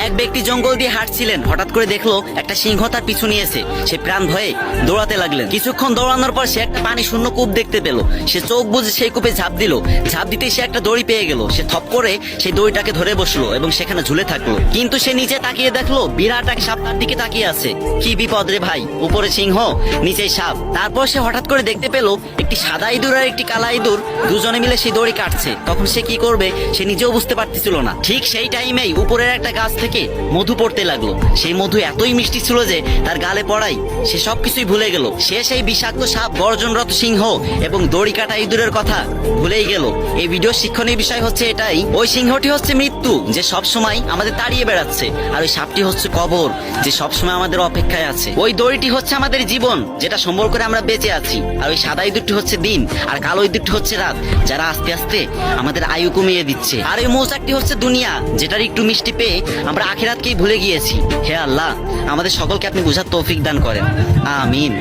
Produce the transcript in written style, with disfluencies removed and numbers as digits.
এক ব্যক্তি জঙ্গল দিয়ে হাঁটছিলেন, হঠাৎ করে দেখলো একটা সিংহ তার পিছু নিয়েছে। সে প্রাণ ভয়ে দৌড়াতে লাগলেন। কিছুক্ষণ দৌড়ানোর পর সে একটা পানি শূন্য কূপ দেখতে পেল। সে চোখ বুজে সেই কূপে ঝাঁপ দিল। ঝাঁপ দিতে সে একটা দড়ি পেয়ে গেল। সে থপ করে সেই দড়িটাকে ধরে বসলো এবং সেখানে ঝুলে থাকলো। কিন্তু সে নিচে তাকিয়ে দেখলো বিরাট এক সাপ তার দিকে তাকিয়ে আছে। কি বিপদ রে ভাই, উপরে সিংহ নিচে সাপ। তারপর সে হঠাৎ করে দেখতে পেল একটি সাদা ইঁদুর আর একটি কালা ইঁদুর দুজনে মিলে সেই দড়ি কাটছে। তখন সে কি করবে সে নিজেও বুঝতে পারতেছিল না। ঠিক সেই টাইমেই উপরের একটা গাছ থেকে মধু পড়তে লাগলো। সেই মধু এতই মিষ্টি ছিল যে তার গালে পড়াই সে সবকিছুই ভুলে গেল। সে সেই বিষাক্ত সাপ, গর্জনরত সিংহ এবং দড়ি কাটা ইঁদুরের কথা ভুলেই গেল। এই ভিডিওর শিক্ষণীয় বিষয় হচ্ছে এটাই, ওই সিংহটি হচ্ছে মৃত্যু যে সব সময় আমাদের তাড়িয়ে বেড়াচ্ছে, আর ওই সাপটি হচ্ছে কবর যে সব সময় আমাদের অপেক্ষায় আছে। ওই দড়িটি হচ্ছে আমাদের জীবন যেটা সম্বল করে আমরা বেঁচে আছি, আর ওই সাদা ইঁদুরটি হচ্ছে দিন আর কালো ইঁদুরটি হচ্ছে রাত, যারা আস্তে আস্তে আমাদের আয়ু কমিয়ে দিচ্ছে। আর ওই মৌচাকটি হচ্ছে দুনিয়া, যেটার একটু মিষ্টি পেয়ে আমরা আখিরাতকেই ভুলে গিয়েছি। হে আল্লাহ, আমাদের সকলকে আপনি বুঝার তৌফিক দান করেন, আমিন।